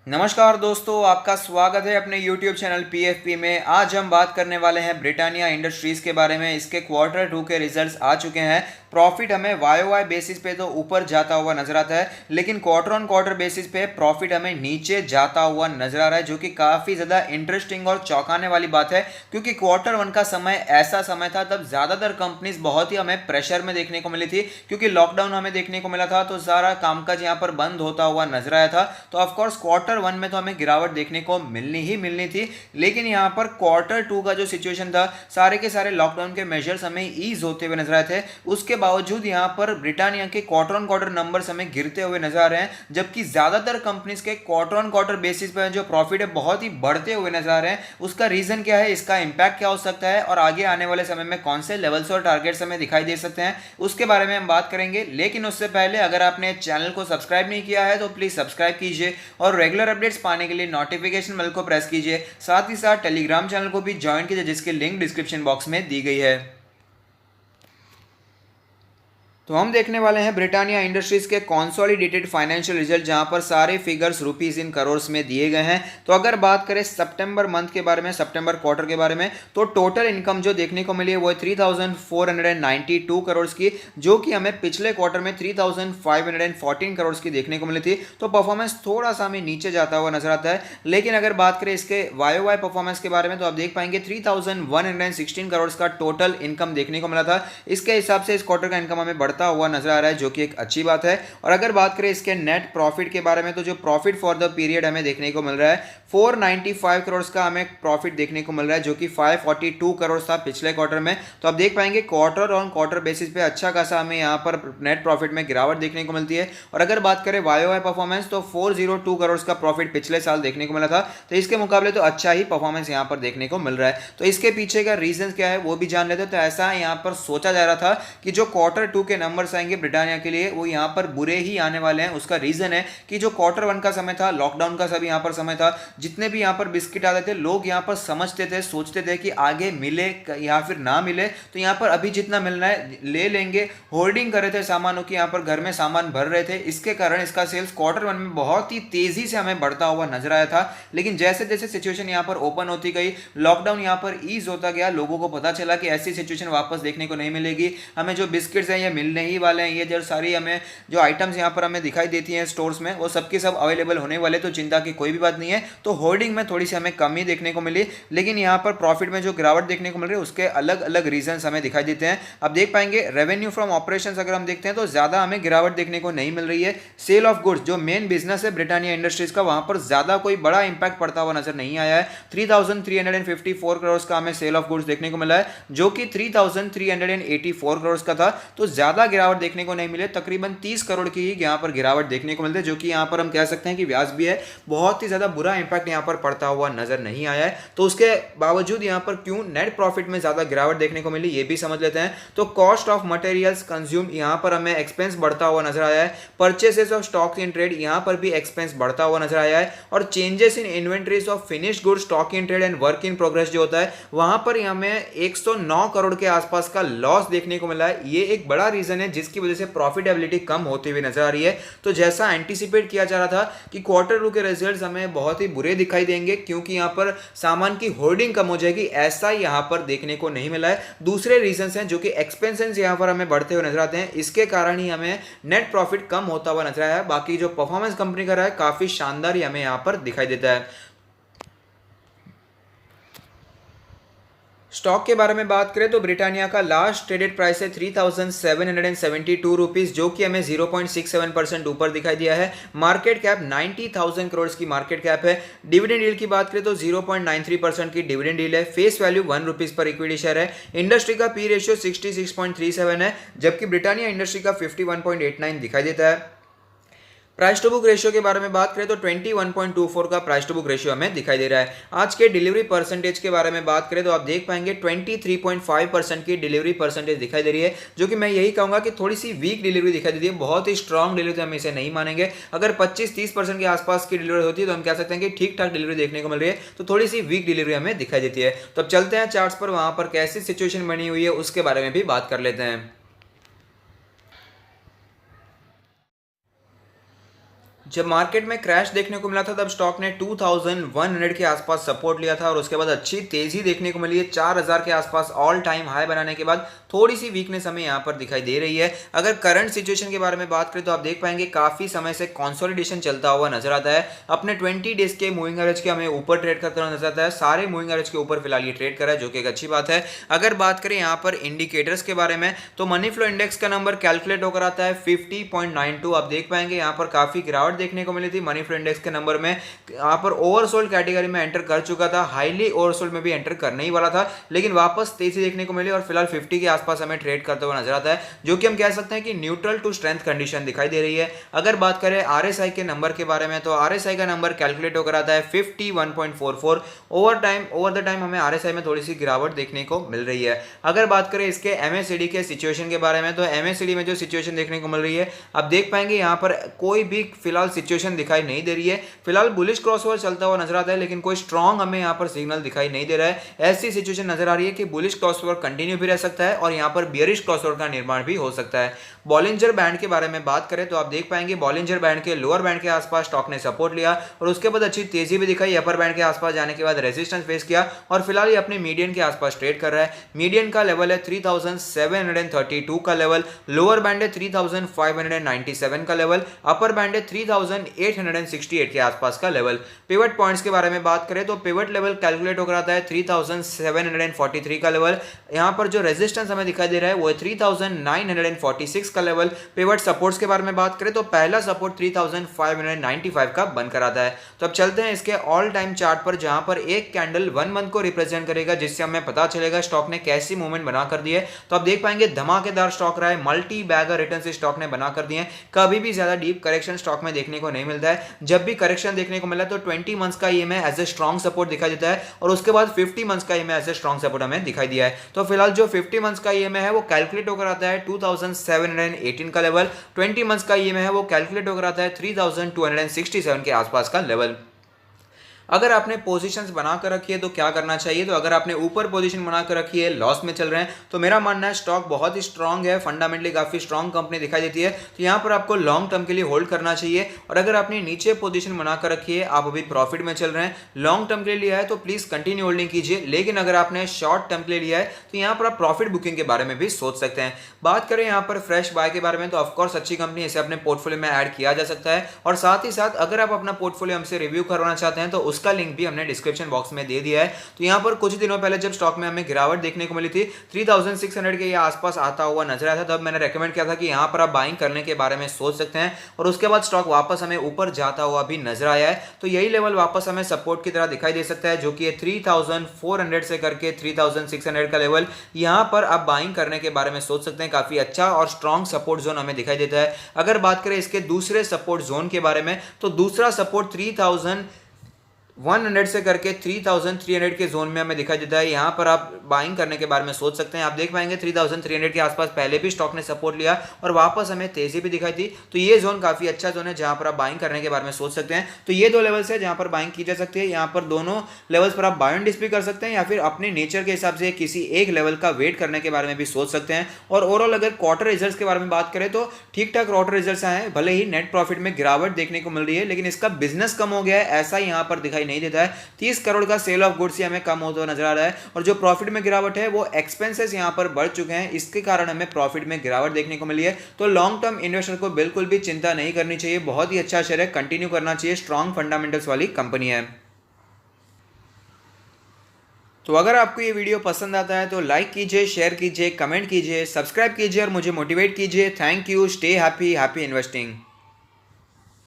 नमस्कार दोस्तों, आपका स्वागत है अपने YouTube चैनल PFP में। आज हम बात करने वाले हैं ब्रिटानिया इंडस्ट्रीज़ के बारे में। इसके क्वार्टर 2 के रिजल्ट्स आ चुके हैं। प्रॉफिट हमें YoY बेसिस पे तो ऊपर जाता हुआ नजर आता है, लेकिन क्वार्टर ऑन क्वार्टर बेसिस पे प्रॉफिट हमें नीचे जाता हुआ नजर आ रहा है, जो कि काफ़ी ज़्यादा इंटरेस्टिंग और चौंकाने वाली बात है। क्योंकि क्वार्टर 1 का समय ऐसा समय था तब ज़्यादातर कंपनीज बहुत ही हमें प्रेशर में देखने को मिली थी, क्योंकि लॉकडाउन हमें देखने को मिला था, तो सारा कामकाज यहाँ पर बंद होता हुआ नजर आया था। तो ऑफकोर्स क्वार्टर 1 में तो हमें गिरावट देखने को मिलनी ही मिलनी थी, लेकिन यहाँ पर क्वार्टर 2 का जो सिचुएशन था, सारे के सारे लॉकडाउन के मेजर्स हमें ईज होते हुए नजर आए थे। उसके बावजूद यहाँ पर ब्रिटानिया के क्वार्टर ऑन क्वार्टर नंबर्स हमें गिरते हुए नजर आ रहे हैं, जबकि ज्यादातर कंपनीज के क्वार्टर ऑन क्वार्टर बेसिस पर जो प्रॉफिट है बहुत ही बढ़ते हुए नजर आ रहे हैं। उसका रीजन क्या है, इसका इंपैक्ट क्या हो सकता है, और आगे आने वाले समय में कौन से लेवल्स और टारगेट्स हमें दिखाई दे सकते हैं, उसके बारे में हम बात करेंगे। लेकिन उससे पहले अगर आपने चैनल को सब्सक्राइब नहीं किया है तो प्लीज सब्सक्राइब कीजिए और रेगुलर अपडेट्स पाने के लिए नोटिफिकेशन बेल को प्रेस कीजिए। साथ ही साथ टेलीग्राम चैनल को भी ज्वाइन कीजिए, जिसकी लिंक डिस्क्रिप्शन बॉक्स में दी गई है। तो हम देखने वाले हैं ब्रिटानिया इंडस्ट्रीज के कॉन्सोलिडेटेड फाइनेंशियल रिजल्ट, जहां पर सारे फिगर्स रुपीस इन करोर्स में दिए गए हैं। तो अगर बात करें सितंबर मंथ के बारे में, सितंबर क्वार्टर के बारे में, तो टोटल इनकम जो देखने को मिली है वो है 3492 करोड़ की, जो कि हमें पिछले क्वार्टर में 3514 करोड़ की देखने को मिली थी। तो परफॉर्मेंस थोड़ा सा हमें नीचे जाता हुआ नजर आता है। लेकिन अगर बात करें इसके YoY परफॉर्मेंस के बारे में, तो आप देख पाएंगे 3116 करोड़ का टोटल इनकम देखने को मिला था। इसके हिसाब से इस क्वार्टर का इनकम हमें बढ़ता हुआ नजर आ रहा है, जो कि एक अच्छी बात है। और अगर बात करें इसके नेट प्रॉफिट के बारे में, तो जो प्रॉफिट फॉर द पीरियड हमें देखने को मिल रहा है 495 करोड़ का हमें प्रॉफिट देखने को मिल रहा है, जो कि 542 करोड़ था पिछले क्वार्टर में। तो आप देख पाएंगे क्वार्टर ऑन क्वार्टर बेसिस पे अच्छा खासा हमें यहाँ पर नेट प्रॉफिट में गिरावट देखने को मिलती है। और अगर बात करें YoY परफॉर्मेंस, तो 402 करोड़ का प्रॉफिट पिछले साल देखने को मिला था। तो इसके मुकाबले तो अच्छा ही परफॉर्मेंस यहाँ पर देखने को मिल रहा है। तो इसके पीछे का रीजन क्या है वो भी जान लेते हैं। तो ऐसा यहाँ पर सोचा जा रहा था कि जो क्वार्टर 2 के नंबर्स आएंगे ब्रिटानिया के लिए वो यहाँ पर बुरे ही आने वाले हैं। उसका रीजन है कि जो क्वार्टर 1 का समय था, लॉकडाउन का सभी यहाँ पर समय था, जितने भी यहाँ पर बिस्किट आते थे, लोग यहाँ पर समझते थे, सोचते थे कि आगे मिले या फिर ना मिले, तो यहाँ पर अभी जितना मिलना है ले लेंगे। होल्डिंग कर रहे थे सामानों की, यहाँ पर घर में सामान भर रहे थे। इसके कारण इसका सेल्स क्वार्टर 1 में बहुत ही तेजी से हमें बढ़ता हुआ नजर आया था। लेकिन जैसे जैसे सिचुएशन यहाँ पर ओपन होती गई, लॉकडाउन यहाँ पर ईज होता गया, लोगों को पता चला कि ऐसी सिचुएशन वापस देखने को नहीं मिलेगी। हमें जो बिस्किट्स हैं ये मिलने ही वाले हैं, ये जो सारी हमें जो आइटम्स यहाँ पर हमें दिखाई देती हैं स्टोर्स में, वो सबके सब अवेलेबल होने वाले। तो चिंता की कोई भी बात नहीं है। तो होर्डिंग में थोड़ी सी हमें कमी देखने को मिली, लेकिन यहाँ पर प्रॉफिट में जो गिरावट देखने को मिल रही है उसके अलग अलग रीजन हमें दिखाई देते हैं। अब देख पाएंगे रेवेन्यू फ्रॉम ऑपरेशंस अगर हम देखते हैं तो ज्यादा हमें गिरावट देखने को नहीं मिल रही है। सेल ऑफ गुड्स जो मेन बिजनेस है ब्रिटानिया इंडस्ट्रीज का, वहां पर ज्यादा कोई बड़ा इंपैक्ट पड़ता हुआ नजर नहीं आया है। 3354 करोड़ का हमें सेल ऑफ गुड्स देखने को मिला है, जो कि 3384 करोड़ का था। तो ज्यादा गिरावट देखने को नहीं मिले, तकरीबन 30 करोड़ की ही यहाँ पर गिरावट देखने को मिलती है, जो कि यहाँ पर हम कह सकते हैं कि व्याज भी है। बहुत ही ज्यादा बुरा इंपैक्ट यहाँ पर पड़ता हुआ नजर नहीं आया है। तो उसके बावजूद यहाँ पर क्यों नेट प्रॉफिट में ज्यादा गिरावट देखने को मिली ये भी समझ लेते हैं। तो कॉस्ट ऑफ मटेरियल्स कंज्यूम यहाँ पर हमें एक्सपेंस बढ़ता हुआ नजर आया है। Purchases of stock in trade यहाँ पर भी एक्सपेंस बढ़ता हुआ नजर आया है। और changes in inventories of finished goods, stock in trade and work in progress जो होता है, वहां पर हमें 109 करोड़ के आसपास का लॉस देखने को मिला है। ये एक बड़ा रीजन है जिसकी वजह से प्रॉफिटेबिलिटी कम होती हुई नजर आ रही है। तो जैसा एंटीसिपेट किया जा रहा था कि क्वार्टर 2 के रिजल्ट्स हमें बहुत ही बुरे दिखाई देंगे, क्योंकि यहाँ पर सामान की होल्डिंग कम हो जाएगी, ऐसा यहाँ पर देखने को नहीं मिला है। दूसरे रीजन हैं जो कि एक्सपेंसेस यहाँ पर हमें बढ़ते हुए नजर आते हैं, इसके कारण ही हमें नेट प्रॉफिट कम होता हुआ नजर आया है। बाकी जो परफॉर्मेंस कंपनी का रहा है काफी शानदार ही हमें यहाँ पर दिखाई देता है। स्टॉक के बारे में बात करें तो ब्रिटानिया का लास्ट ट्रेडेड प्राइस है 3772 रुपीज, जो कि हमें 0.67% ऊपर दिखाई दिया है। मार्केट कैप 90,000 करोड़ की मार्केट कैप है। डिविडेंड यील्ड की बात करें तो 0.93% की डिविडेंड यील्ड है। Face value 1 rupees per equity share है। इंडस्ट्री का पी रेशियो 66.37 है, जबकि ब्रिटानिया इंडस्ट्री का 51.89 दिखाई देता है। प्राइस टू बुक रेशियो के बारे में बात करें तो 21.24 का प्राइस टू बुक रेशियो हमें दिखाई दे रहा है। आज के डिलीवरी परसेंटेज के बारे में बात करें तो आप देख पाएंगे 23.5% की डिलीवरी परसेंटेज दिखाई दे रही है, जो कि मैं यही कहूंगा कि थोड़ी सी वीक डिलीवरी दिखाई देती है। बहुत ही स्ट्रॉन्ग डिलीवरी तो हम इसे नहीं मानेंगे। अगर 25-30% के आसपास की डिलीवरी होती है तो हम कह सकते हैं कि ठीक ठाक डिलीवरी देखने को मिल रही है। तो थोड़ी सी वीक डिलीवरी हमें दिखाई देती है। तो अब चलते हैं चार्ट्स पर, वहां पर कैसी सिचुएशन बनी हुई है उसके बारे में भी बात कर लेते हैं। जब मार्केट में क्रैश देखने को मिला था तब स्टॉक ने 2100 के आसपास सपोर्ट लिया था और उसके बाद अच्छी तेजी देखने को मिली है। 4000 के आसपास ऑल टाइम हाई बनाने के बाद थोड़ी सी वीकनेस हमें यहाँ पर दिखाई दे रही है। अगर करंट सिचुएशन के बारे में बात करें तो आप देख पाएंगे काफी समय से कंसोलिडेशन चलता हुआ नजर आता है। अपने 20 डेज के मूविंग एवरेज के हमें ऊपर ट्रेड करता हुआ नजर आता है। सारे मूविंग एवरेज के ऊपर फिलहाल ये ट्रेड कर रहा है, जो कि एक अच्छी बात है। अगर बात करें यहाँ पर इंडिकेटर्स के बारे में तो मनी फ्लो इंडेक्स का नंबर कैलकुलेट होकर आता है 50.92। आप देख पाएंगे यहाँ पर काफी गिरावट देखने को मिली थी। मनी फ्लो इंडेक्स के नंबर में यहाँ पर ओवरसोल्ड कैटेगरी में एंटर कर चुका था, हाईली ओवरसोल्ड में भी एंटर करने ही वाला था, लेकिन वापस तेजी देखने को मिली और फिलहाल 50 के आसपास हमें ट्रेड करते हुए नजर आता है, जो कि हम कह सकते हैं कि न्यूट्रल टू स्ट्रेंथ कंडीशन दिखाई दे रही है। अगर बात करें आरएसआई के नंबर के बारे में तो आरएसआई का नंबर कैलकुलेट होकर आता है 51.44। ओवर द टाइम हमें आरएसआई में थोड़ी सी गिरावट देखने को मिल रही है। अगर बात करें इसके एमएससीडी के सिचुएशन के बारे में तो एमएससीडी में जो सिचुएशन देखने को मिल रही है आप देख पाएंगे यहाँ पर कोई भी फिलहाल सिचुएशन दिखाई नहीं दे रही है। फिलहाल बुलिश क्रॉसओवर चलता हुआ नजर आता है, लेकिन कोई स्ट्रॉन्ग हमें यहाँ पर सिग्नल दिखाई नहीं दे रहा है। ऐसी सिचुएशन नजर आ रही है कि बुलिश क्रॉसओवर कंटिन्यू भी रह सकता है और यहाँ पर बियरिश क्रॉसओवर का निर्माण भी हो सकता है। बॉलिंजर बैंड के बारे में बात करें तो आप देख पाएंगे बॉलिंजर बैंड के लोअर बैंड के आसपास स्टॉक ने सपोर्ट लिया और उसके बाद अच्छी तेजी भी दिखाई। अपर बैंड के आसपास जाने के बाद रेजिस्टेंस फेस किया और फिलहाल ये अपने मीडियन के आसपास ट्रेड कर रहा है। मीडियन का लेवल है 3732 का लेवल, लोअर बैंड है 3597 का लेवल, अपर बैंड है 3868 के आसपास का लेवल। पिवट पॉइंट्स के बारे में बात करें तो पिवट लेवल कैलकुलेट होकर आता है 3743 का लेवल। यहां पर जो रेजिस्टेंस हमें दिखाई दे रहा है वो है 3946 का लेवल। पिवट सपोर्ट्स के बारे में बात करें तो पहला सपोर्ट 3595 का बनकर आता है। तो अब चलते हैं इसके ऑल टाइम चार्ट पर, जहां पर एक कैंडल 1 मंथ को रिप्रेजेंट करेगा, जिससे हमें पता चलेगा स्टॉक ने कैसी मूवमेंट बना कर दी है। तो आप देख पाएंगे धमाकेदार स्टॉक रहा है, मल्टी बैगर रिटर्न से स्टॉक ने बना कर दिए हैं। कभी भी ज्यादा डीप करेक्शन स्टॉक में देखने को नहीं मिलता है। जब भी करेक्शन देखने को मिला तो 20 मंथ्स का EMA as a strong support दिखाई देता है और उसके बाद 50 मंथ्स का EMA as a strong support हमें दिखाई दिया है। तो फिलहाल जो 50 मंथ्स का ईएमए है वो कैलकुलेट होकर आता है 2718 का लेवल, 20 मंथ्स का ईएमए है वो कैलकुलेट होकर आता है 3267 के आसपास का लेवल। अगर आपने पोजीशंस बना कर रखी है तो क्या करना चाहिए? तो अगर आपने ऊपर पोजीशन बना कर रखी है, लॉस में चल रहे हैं, तो मेरा मानना है स्टॉक बहुत ही स्ट्रांग है, फंडामेंटली काफी स्ट्रांग कंपनी दिखाई देती है, तो यहां पर आपको लॉन्ग टर्म के लिए होल्ड करना चाहिए। और अगर आपने नीचे पोजीशन बना कर रखी है, आप अभी प्रॉफिट में चल रहे हैं, लॉन्ग टर्म के लिए लिया है तो प्लीज कंटिन्यू होल्डिंग कीजिए। लेकिन अगर आपने शॉर्ट टर्म के लिए लिया है तो यहाँ पर आप प्रॉफिट बुकिंग के बारे में भी सोच सकते हैं। बात करें यहाँ पर फ्रेश बाय के बारे में तो ऑफकोर्स अच्छी कंपनी, इसे अपने पोर्टफोलियो में ऐड किया जा सकता है। और साथ ही साथ अगर आप अपना पोर्टफोलियो हमसे रिव्यू करवाना चाहते हैं तो उसका लिंक भी हमने डिस्क्रिप्शन बॉक्स में दे दिया है। तो यहां पर कुछ दिनों पहले जब स्टॉक में हमें गिरावट देखने को मिली थी, 3600 के आसपास आता हुआ नजर आया था, तब मैंने रेकमेंड किया था कि यहां पर आप बाइंग करने के बारे में सोच सकते हैं। और उसके बाद स्टॉक वापस हमें ऊपर जाता हुआ भी नजर आया है। तो यही लेवल वापस हमें सपोर्ट की तरह दिखाई दे सकता है, जो कि 3400 से करके 3600 का लेवल। यहां पर आप बाइंग करने के बारे में सोच सकते हैं। काफी अच्छा और स्ट्रॉन्ग सपोर्ट जोन हमें दिखाई देता है। अगर बात करें इसके दूसरे सपोर्ट जोन के बारे में तो दूसरा सपोर्ट 3100 से करके 3300 के जोन में हमें दिखाई देता है। यहां पर आप बाइंग करने के बारे में सोच सकते हैं। आप देख पाएंगे 3300 के आसपास पहले भी स्टॉक ने सपोर्ट लिया और वापस हमें तेजी भी दिखाई थी। तो ये जोन काफी अच्छा जोन है जहां पर आप बाइंग करने के बारे में सोच सकते हैं। तो ये दो लेवल्स है जहां पर बाइंग की जा सकती है। यहां पर दोनों लेवल्स पर आप बाय एंड डिप भी कर सकते हैं या फिर अपने नेचर के हिसाब से किसी एक लेवल का वेट करने के बारे में भी सोच सकते हैं। और ओवरऑल अगर क्वार्टर रिजल्ट्स के बारे में बात करें तो ठीक ठाक क्वार्टर रिजल्ट्स आए हैं। भले ही नेट प्रॉफिट में गिरावट देखने को मिल रही है, लेकिन इसका बिजनेस कम हो गया है ऐसा यहां पर दिखाई नहीं देता है। 30 करोड़ का सेल ऑफ गुड्स हमें कम होता नजर आ रहा है और जो प्रॉफिट में गिरावट है वो एक्सपेंसेस यहां पर बढ़ चुके हैं, इसके कारण हमें प्रॉफिट में गिरावट देखने को मिली है। तो लॉन्ग टर्म इन्वेस्टर को बिल्कुल भी चिंता नहीं करनी चाहिए, बहुत ही अच्छा शेयर है, कंटिन्यू करना चाहिए, स्ट्रॉन्ग फंडामेंटल्स वाली कंपनी है। तो अगर आपको ये वीडियो पसंद आता है तो लाइक कीजिए, शेयर कीजिए, कमेंट कीजिए, सब्सक्राइब कीजिए और मुझे मोटिवेट कीजिए। Thank you, stay happy, happy investing.